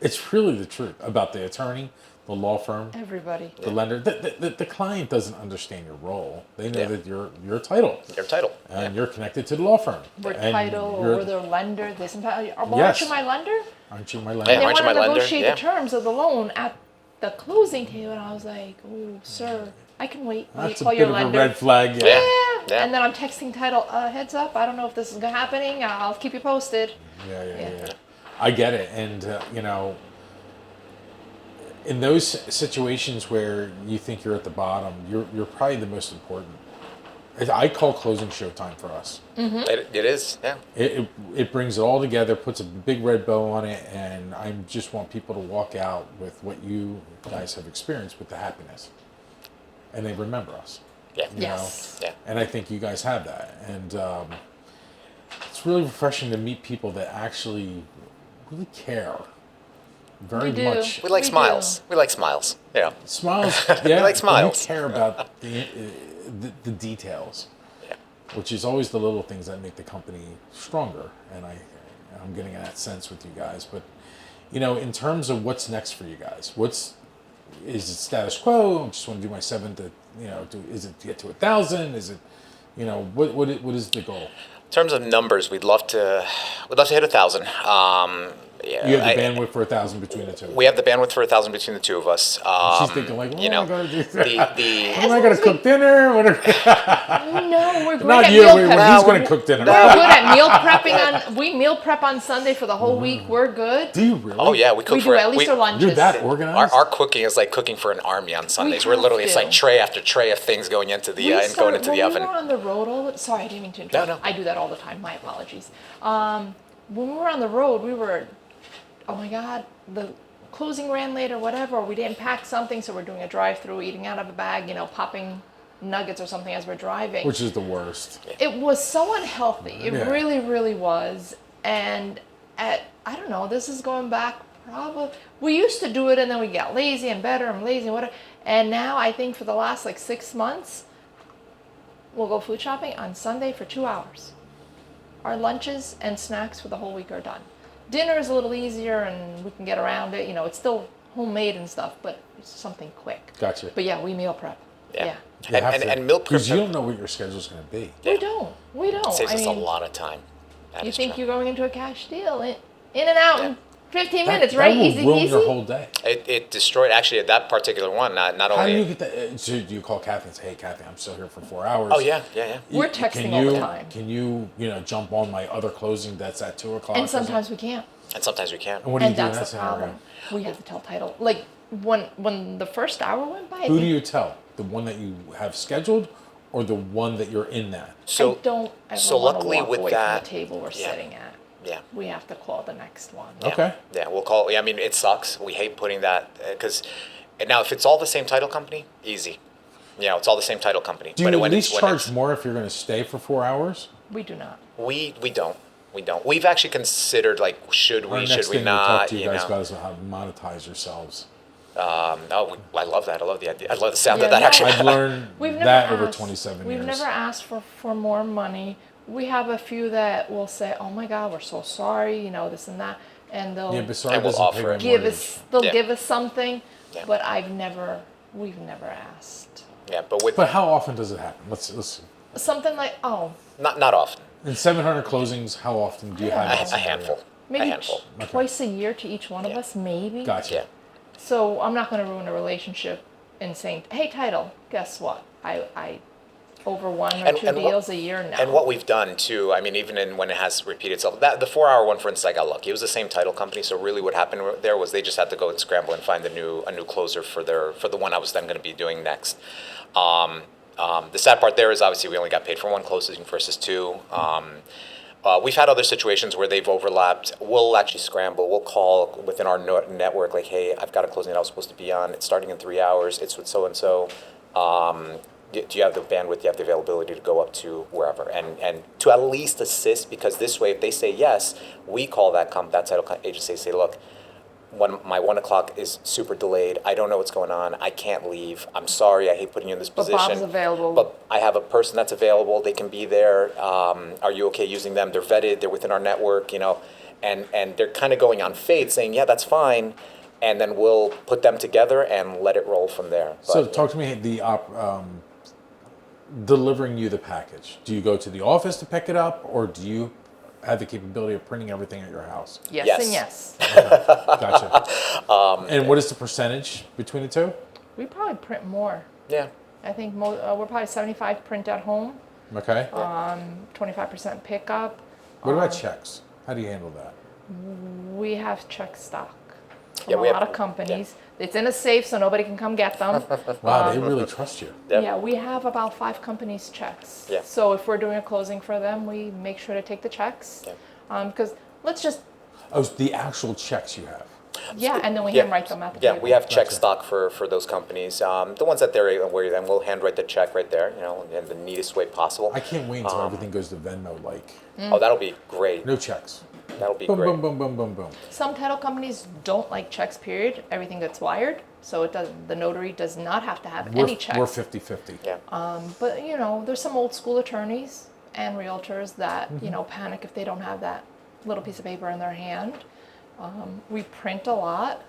It's really the truth about the attorney, the law firm, Everybody. the lender. The client doesn't understand your role. They know Yeah. that you're a title. Your title. And you're connected to the law firm. We're And title, or you're- we're their lender. They sometimes, aren't Yes. you my lender? Aren't you my Yeah, They lender? aren't you want to my lender? negotiate Yeah. the terms of the loan at the closing table, and I was like, "Oh, sir, I can wait. Will you That's a call bit your of a lender?" red flag. Yeah. Yeah. And then I'm texting title, heads up, I don't know if this is happening. I'll keep you posted. Yeah. I get it. And, in those situations where you think you're at the bottom, you're probably the most important. I call closing showtime for us. It is. Yeah. It brings it all together, puts a big red bow on it, and I just want people to walk out with what you guys have experienced with the happiness. And they remember us. Yeah. you Yes. know? Yeah. And I think you guys have that. And it's really refreshing to meet people that actually really care very We do. much. We like We smiles. We like smiles. Yeah. Smiles, yeah. like smiles. You care about the details, Yeah. which is always the little things that make the company stronger. And I'm getting that sense with you guys. But, in terms of what's next for you guys, is it status quo? I just want to do my 7 to, is it to get to 1,000? Is it, what is the goal? In terms of numbers, we'd love to hit 1,000. You have the bandwidth for 1,000 between the two. We have the bandwidth for 1,000 between the two of us. She's thinking like, what am I going to do? the Am I going to cook dinner? No, we're great Not at you. meal He's prep. going to cook dinner. We're good at meal prepping. We meal prep on Sunday for the whole week. We're good. Do you really? Oh yeah, we cook We for do at least our lunches. You're that organized? Our cooking is like cooking for an army on Sundays. We're have literally, it's to. like tray after tray of things going into the going into the oven. When we were on the road sorry, I didn't mean to interrupt. No. I do that all the time. My apologies. When we were on the road, we were, oh my God, the closing ran late or whatever, or we didn't pack something, so we're doing a drive-through, eating out of a bag, popping nuggets or something as we're driving. Which is the worst. It was so unhealthy. It Yeah. really, really was. And I don't know, this is going back probably, we used to do it and then we got lazy and better and lazy and whatever. And now I think for the last 6 months, we'll go food shopping on Sunday for 2 hours. Our lunches and snacks for the whole week are done. Dinner is a little easier and we can get around it. It's still homemade and stuff, but it's something quick. Gotcha. But yeah, we meal prep. Yeah. You have to, And milk because you prep don't know what your schedule's going to be. We don't. saves I us a mean, lot of time. That You is think true. you're going into a cash deal, in and out in 15 That- minutes, right? That will Easy ruin peasy. your whole day. It destroyed actually that particular one. Not How do you only. get that? So do you call Kathy and say, hey, Kathy, I'm still here for 4 hours. Oh yeah. We're Can texting all the time. Can you, jump on my other closing that's at 2 o'clock? And sometimes we can't. And sometimes we can. And what do you And do in that that's the scenario? problem. We have to tell title. Like when the first hour went by, I Who do think you tell? The one that you have scheduled or the one that you're in that? So I don't ever so want to luckily walk with away that- from the table we're yeah. sitting at. Yeah. We have to call the next one. Yeah. Okay. Yeah, we'll call. I mean, it sucks. We hate putting that because now if it's all the same title company, easy. It's all the same title company. Do you at when least when charge more if you're going to stay for 4 hours? We do not. We don't. We've actually considered should Our we, next should we thing we'll talk not? to you guys about is how to monetize yourselves. I love that. I love the idea. I love the sound Yeah, of that. no. Actually, I've learned We've never that over asked- 27 We've years. never asked for more money. We have a few that will say, "Oh my God, we're so sorry," this and that, and they'll Yeah, but sorry And we'll doesn't pay offer my it. give mortgage. us. They'll Yeah. give us something, Yeah. but we've never asked. yeah, but with But how often does it happen? Let's Something like, oh, not often. in 700 closings, how often do you have that A scenario? handful. maybe A handful. twice a year to each one of Yeah. us, maybe. Gotcha. Yeah. So I'm not going to ruin a relationship in saying, "Hey, title, guess what? I over one or two deals a year now. And what we've done too, I mean, even when it has repeated itself, the 4-hour one, for instance, I got lucky. It was the same title company, so really what happened there was they just had to go and scramble and find a new closer for the one I was then going to be doing next. The sad part there is obviously we only got paid for one closing versus two. We've had other situations where they've overlapped. We'll actually scramble. We'll call within our network like, hey, I've got a closing that I was supposed to be on. It's starting in 3 hours. It's with so-and-so. Do you have the bandwidth? Do you have the availability to go up to wherever? And to at least assist, because this way, if they say yes, we call that title agency and say, look, my 1 o'clock is super delayed. I don't know what's going on. I can't leave. I'm sorry. I hate putting you in this position. But Bob's available. But I have a person that's available. They can be there. Are you okay using them? They're vetted. They're within our network, you know. And they're kind of going on faith, saying, yeah, that's fine. And then we'll put them together and let it roll from there. So talk to me, delivering you the package. Do you go to the office to pick it up, or do you have the capability of printing everything at your house? Yes and yes. Okay. Gotcha. And what is the percentage between the two? We probably print more. Yeah. I think we're probably 75 print at home, Okay. 25% pickup. What about checks? How do you handle that? We have check stock from Yeah, a we lot have- of companies. It's in a safe so nobody can come get them. Wow, they really trust you. Yep. Yeah, we have about 5 companies' checks. Yeah. So if we're doing a closing for them, we make sure to take the checks. Yeah. Because let's just, Oh, it's the actual checks you have. and then we Yeah. handwrite them at the Yeah, table. we have check Gotcha. stock for those companies. The ones that they're aware, then we'll handwrite the check right there, you know, in the neatest way possible. I can't wait until everything goes to Venmo like. Oh, that'll be great. No checks. That'll be Boom, great. boom, boom, boom, boom, boom. Some title companies don't like checks, period. Everything gets wired. So the notary does not have to have any checks. We're 50-50. Yeah. But, you know, there's some old school attorneys and realtors that, Mm-hmm. you know, panic if they don't have that little piece of paper in their hand. We print a lot,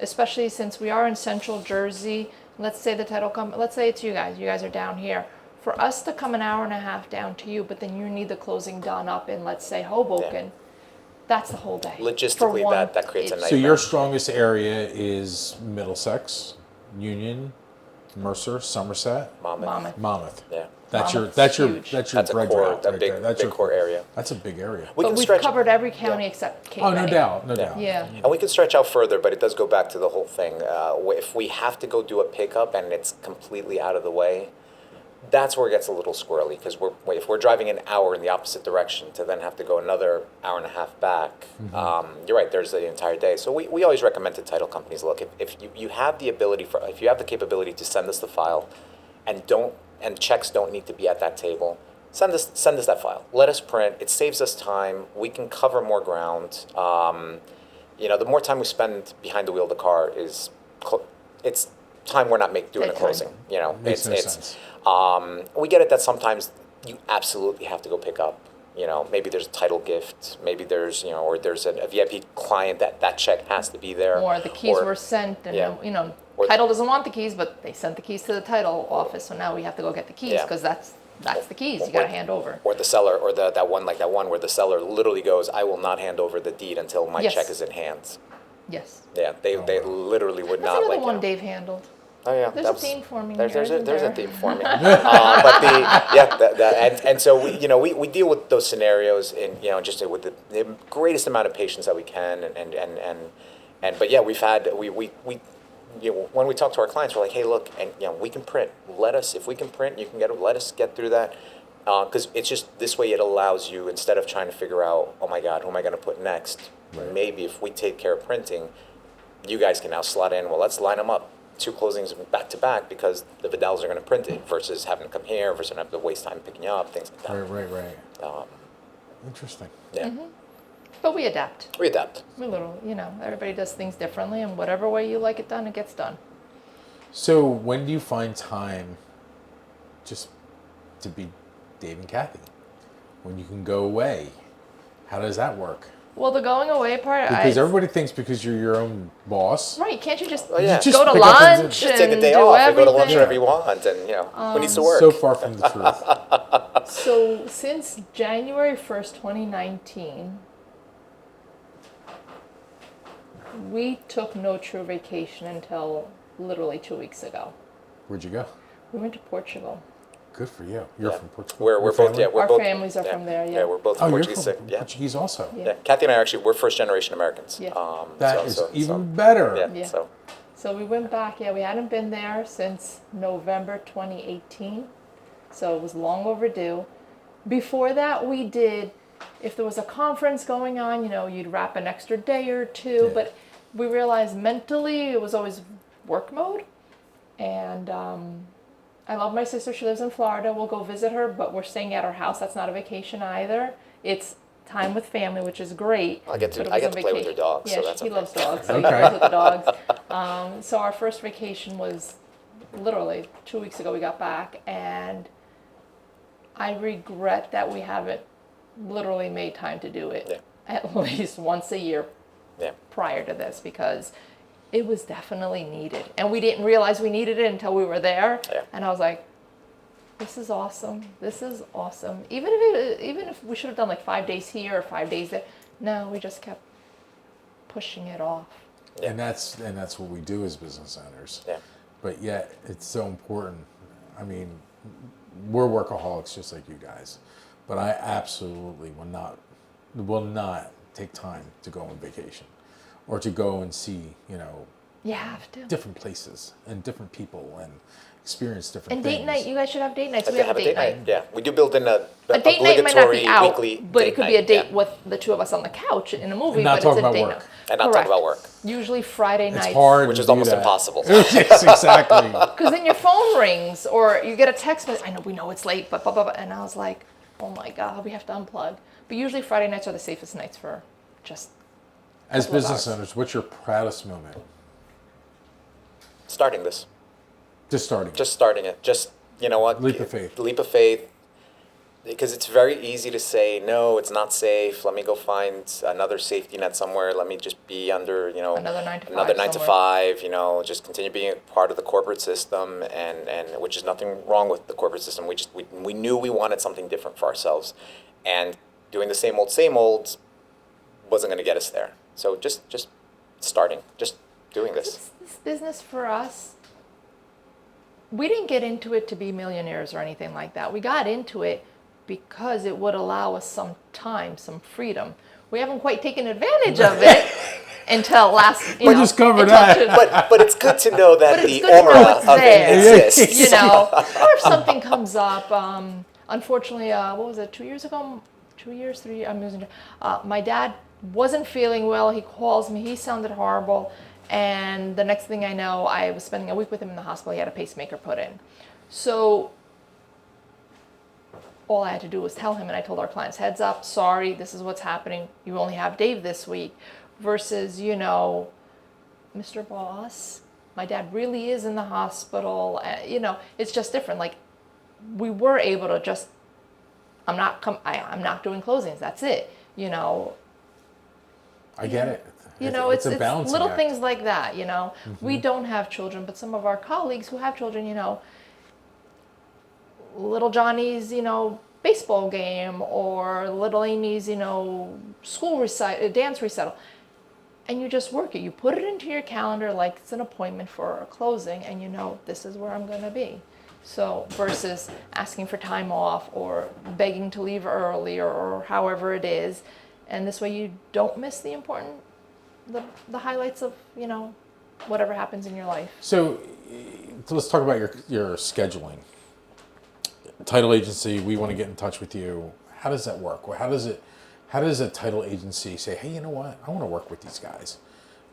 especially since we are in Central Jersey. Let's say the title company, let's say it's you guys are down here. For us to come an hour and a half down to you, but then you need the closing done up in, let's say, Hoboken, that's the whole day. Logistically, that creates a it's- nice- So your strongest area is Middlesex, Union, Mercer, Somerset, Monmouth. Monmouth. Yeah. That's your Monmouth's huge. That's a bread core, route a right big, there. That's big your core area. That's a big area. We But can we've stretch. covered every county except Cape Oh, no May. doubt, no Yeah. doubt. Yeah. And we can stretch out further, but it does go back to the whole thing. If we have to go do a pickup and it's completely out of the way, that's where it gets a little squirrely, because if we're driving an hour in the opposite direction to then have to go another hour and a half back, you're right, there's the entire day. So we always recommend to title companies, look, if you have the ability if you have the capability to send us the file and checks don't need to be at that table, send us that file. Let us print. It saves us time. We can cover more ground. You know, the more time we spend behind the wheel of the car it's time we're not doing a Dead time. closing. You know, Makes no sense. we get it that sometimes you absolutely have to go pick up. You know, maybe there's a title gift. Maybe there's, you know, or there's a VIP client that check has to be there. Or the keys were sent, and yeah. you know, Or- title doesn't want the keys, but they sent the keys to the title office, so now we have to go get the keys Yeah. because that's the keys you got to hand over. Or the seller, or that one where the seller literally goes, I will not hand over the deed until my Yes. check is in hand. Yes. Yeah, they literally would That's not another like. one you know. Dave handled. Oh yeah, There's that a was- theme forming There's here, a isn't there? theme forming. And so we deal with those scenarios in, you know, just with the greatest amount of patience that we can, and but yeah, we've had we you know, when we talk to our clients, we're like, hey, look, and you know, we can print. If we can print, you can let us get through that. Because it's just this way, it allows you, instead of trying to figure out, oh my God, who am I going to put next? Right. Maybe if we take care of printing, you guys can now slot in, well, let's line them up 2 closings back to back because the Vidals are going to print it versus having to come here versus having to waste time picking you up, things like that. Right. Interesting. Yeah. But we adapt. We adapt. We everybody does things differently, and whatever way you like it done, it gets done. So when do you find time just to be Dave and Cathy? When you can go away? How does that work? Well, the going away part, Because everybody thinks because you're your own boss. right? Can't you just Oh, yeah. You just go to pick up and lunch Just take a and day do off and go to lunch everything? whenever you want, and you know, who needs to work? So far from the truth. So since January 1st, 2019, we took no true vacation until literally 2 weeks ago. Where'd you go? We went to Portugal. Good for you. You're Yeah. from Portugal. We're Your both, family? yeah, we're Our both, families are yeah, from there, yeah. Yeah, we're both Oh, you're Portuguese. from Yeah. Portuguese also. Yeah. Yeah, Kathy and I we're first generation Americans. Yeah. That is even better. Yeah, Yeah. so So we went back, we hadn't been there since November 2018. So it was long overdue. Before that, we did, if there was a conference going on, you'd wrap an extra day or two, Yeah. but we realized mentally it was always work mode. And I love my sister. She lives in Florida. We'll go visit her, but we're staying at her house. That's not a vacation either. It's time with family, which is great. I get to but it was a play with your vacation. dogs, Yeah, so that's he okay. loves dogs, so Okay. he plays with the dogs. So our first vacation was literally 2 weeks ago. We got back, and I regret that we haven't literally made time to do it at least once a year yeah. prior to this, because it was definitely needed. And we didn't realize we needed it until we were there. Yeah. And I was like, this is awesome. This is awesome. Even if we should have done like 5 days here or 5 days there. No, we just kept pushing it off. Yeah. And that's what we do as business owners. Yeah. But yet it's so important. I mean, we're workaholics just like you guys. But I absolutely will not take time to go on vacation or to go and see, You have to. different places and different people and experience different And things. date night, you guys should have date nights. Let's We have have a date night. Yeah, we do build in a A date night might not obligatory be out, weekly but it date could be a night, date yeah. with the two of us on the couch in a movie. And not but talk it's a about date work. night. And not talk Correct. about work. Usually Friday It's nights. hard Which to is do almost that. impossible. Yes, exactly. Because then your phone rings or you get a text message. We know it's late, but blah, blah, blah. And I was like, oh my God, we have to unplug. But usually Friday nights are the safest nights for just As couple of business hours. owners, what's your proudest moment? Starting this. Just starting. Just starting it. Just, you know what? Leap of faith. Leap of faith. Because it's very easy to say, no, it's not safe. Let me go find another safety net somewhere. Let me just be under, Another 9 to 5 another 9 to somewhere. 5, just continue being a part of the corporate system, and which is nothing wrong with the corporate system. We knew we wanted something different for ourselves. And doing the same old wasn't going to get us there. So just starting, just doing this. This business for us, we didn't get into it to be millionaires or anything like that. We got into it because it would allow us some time, some freedom. We haven't quite taken advantage of it until last. We just covered that. But it's good to know that But it's the good to know aura it's of there. it exists. Or if something comes up. Unfortunately, what was it? 2 years ago? 2 years, 3 years. I'm losing. My dad wasn't feeling well. He calls me. He sounded horrible. And the next thing I know, I was spending a week with him in the hospital. He had a pacemaker put in. So all I had to do was tell him, and I told our clients, heads up, sorry, this is what's happening. You only have Dave this week. Versus, Mr. Boss, my dad really is in the hospital. It's just different. Like, we were able to just, I'm not doing closings. That's it. I get it. It's a balancing little act. things like that. We don't have children, but some of our colleagues who have children, little Johnny's, baseball game, or little Amy's, school dance recital. And you just work it. You put it into your calendar like it's an appointment for a closing, and this is where I'm going to be. So versus asking for time off or begging to leave early or however it is. And this way you don't miss the important, the highlights of, whatever happens in your life. So let's talk about your scheduling. Title agency, we want to get in touch with you. How does that work? How does a title agency say, hey, you know what? I want to work with these guys.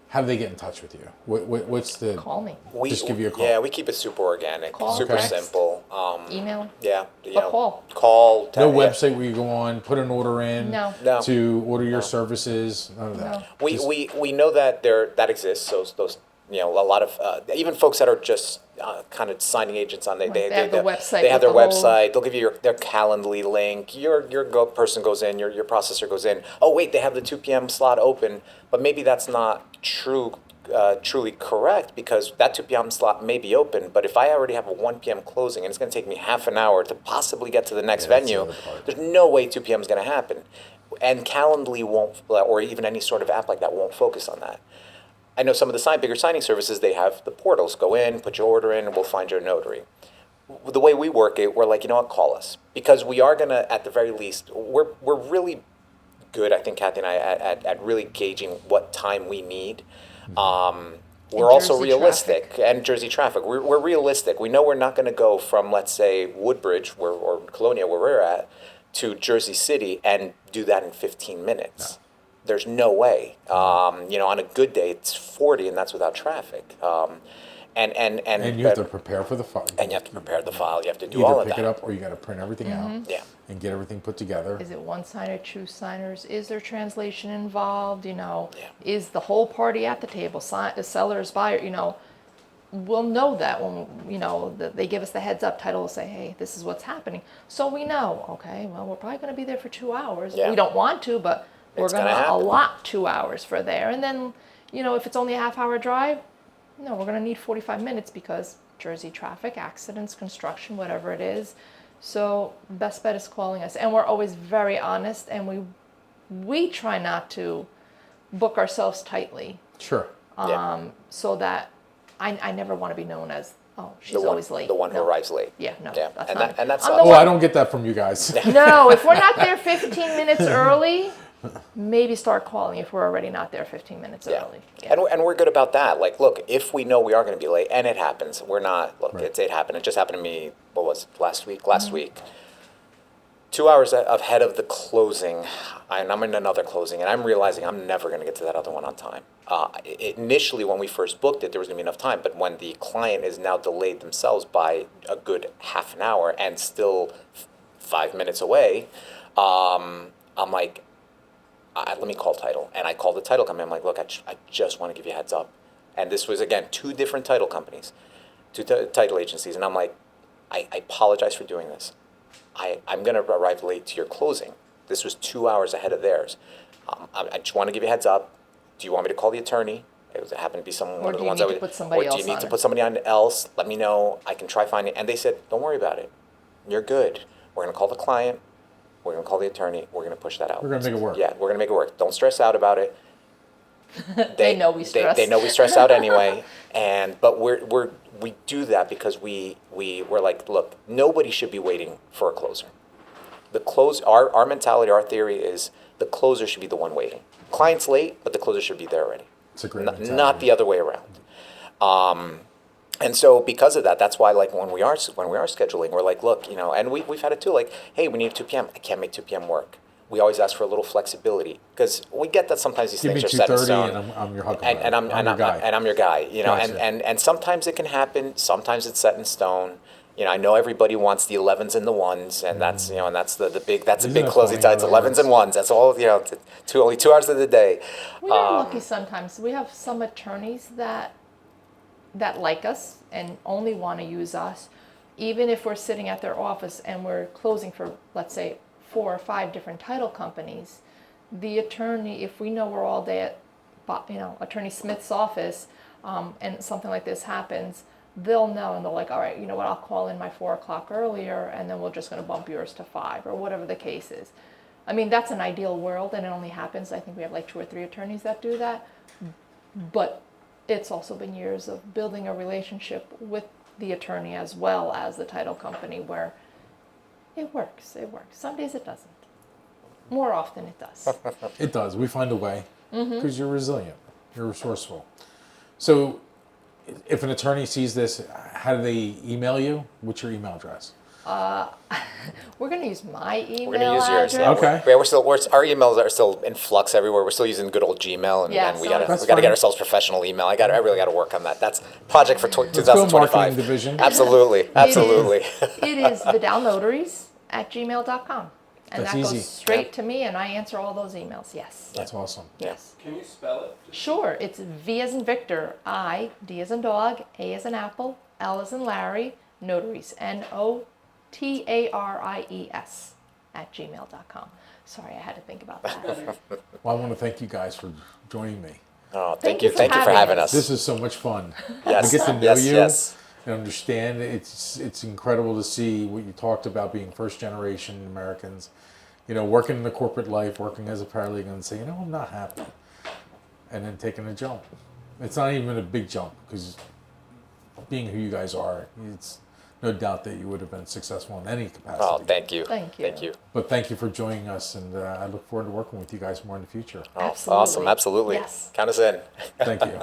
How do they get in touch with you? What's the... Call me. Just give you a call. Yeah, we keep it super organic, Call, super text, simple. Email. Yeah, Call. Call. No yeah. website where you go on, put an order in No. No. to order your services. None of that. No. We know that that exists. So those a lot of even folks that are just kind of signing agents on They have the website They have with their the whole- website. They'll give you their Calendly link. Your person goes in. Your processor goes in. Oh wait, they have the 2 p.m. slot open, but maybe that's not true. Truly correct, because that 2 p.m. slot may be open, but if I already have a 1 p.m. closing and it's going to take me half an hour to possibly get to the next that's the venue, other part. there's no way 2 p.m. is going to happen. And Calendly won't, or even any sort of app like that won't focus on that. I know some of the bigger signing services, they have the portals. Go in, put your order in, and we'll find your notary. the way we work it, we're like, you know what, call us, because we are gonna, at the very least, we're really good, I think, Kathy and I, at really gauging what time we need. We're also Jersey realistic, traffic. and Jersey traffic. We're realistic. We know we're not going to go from, let's say, Woodbridge or Colonia, where we're at, to Jersey City and do that in 15 minutes. There's no way. On a good day, it's 40, and that's without traffic. And you have to prepare for the file. And you have to prepare the file. You have to do Either all of pick that. it up or you got to print everything out. Yeah. And get everything put together. Is it one signer, two signers? Is there translation involved? Yeah. Is the whole party at the table? The sellers, buyer, we'll know that when, they give us the heads up. Title will say, hey, this is what's happening. So we know, okay, well, we're probably going to be there for 2 hours. Yeah. We don't want to, but we're It's going gonna to happen. allot 2 hours for there. And then, if it's only a half-hour drive, no, we're going to need 45 minutes because Jersey traffic, accidents, construction, whatever it is. So best bet is calling us. And we're always very honest, and we try not to book ourselves tightly. Sure. So that I never want to be known as, oh, she's The one, always late. the one who No. arrives late. Yeah, no, Yeah. that's And not. that I'm sucks. the Oh, one- I don't get that from you guys. No, if we're not there 15 minutes early, maybe start calling if we're already not there 15 minutes Yeah. early. And we're good about that. Like, look, if we know we are going to be late, and it happens, we're not, look, Right. it happened. It just happened to me, what was it, last week? Last week. 2 hours ahead of the closing, and I'm in another closing, and I'm realizing I'm never going to get to that other one on time. Initially, when we first booked it, there was going to be enough time, but when the client is now delayed themselves by a good half an hour and still 5 minutes away, I'm like, let me call title. And I called the title company. I'm like, look, I just want to give you a heads up. And this was, again, 2 different title companies, 2 title agencies. And I'm like, I apologize for doing this. I'm going to arrive late to your closing. This was 2 hours ahead of theirs. I just want to give you a heads up. Do you want me to call the attorney? It happened to be Or one of do the you ones need I to would. put somebody Or do you else need on to it? put somebody on else? Let me know. I can try finding. And they said, don't worry about it. You're good. We're going to call the client. We're going to call the attorney. We're going to push that out. We're going to make it work. Yeah, we're going to make it work. Don't stress out about it. They know we stress. They know we stress out anyway, but we do that because we're like, look, nobody should be waiting for a closer. Our mentality, our theory is the closer should be the one waiting. Client's late, but the closer should be there already. It's a great Not mentality. the other way around. And so because of that, that's why, like, when we are scheduling, we're like, look, and we've had it too, like, hey, we need 2 p.m. I can't make 2 p.m. work. We always ask for a little flexibility because we get that sometimes these Give me things are set in 2:30 stone. and I'm your huckleberry. And I'm your guy. And I'm your guy. Gotcha. And sometimes it can happen. Sometimes it's set in stone. I know everybody wants the 11s and the 1s, and that's and that's the big Isn't big it closing funny times, how that 11s and 1s. That's all. Only 2 hours of the day. We are lucky sometimes. We have some attorneys that like us and only want to use us, even if we're sitting at their office and we're closing for, let's say, 4 or 5 different title companies. The attorney, if we know we're all day at, Attorney Smith's office, and something like this happens, they'll know and they're like, all right, you know what? I'll call in my 4 o'clock earlier, and then we're just going to bump yours to 5 or whatever the case is. I mean, that's an ideal world, and it only happens. I think we have like 2 or 3 attorneys that do that, but it's also been years of building a relationship with the attorney as well as the title company where it works. Some days it doesn't. More often it does. It does. We find a way because you're resilient. You're resourceful. So if an attorney sees this, how do they email you? What's your email address? We're going to use my email We're going to use yours. address. Okay. Our emails are still in flux everywhere. We're still using good old Gmail, and, Yeah, and we so gotta it's- we gotta fine. get ourselves professional email. I really gotta work on that. That's project for go 2025. marketing division. Absolutely. It is Vidal Notaries @gmail.com. And That's that easy. goes straight to me, and I answer all those emails. Yes. That's awesome. Yes. Can you spell it? Sure. It's V as in Victor, I, D as in dog, A as in apple, L as in Larry, Notaries, NOTARIES @gmail.com. Sorry, I had to think about that. Well, I want to thank you guys for joining me. Oh, Thank you for thank you for having having us. us. This is so much fun. Yes, To get to know yes, you yes. and understand. It's incredible to see what you talked about being first generation Americans, working in the corporate life, working as a paralegal, and say, I'm not happy, and then taking a jump. It's not even a big jump because being who you guys are, no doubt that you would have been successful in any capacity. Oh, thank you. Thank you. Thank you. But thank you for joining us, and I look forward to working with you guys more in the future. Oh, Absolutely. awesome. Absolutely. Yes. Count us in. Thank you.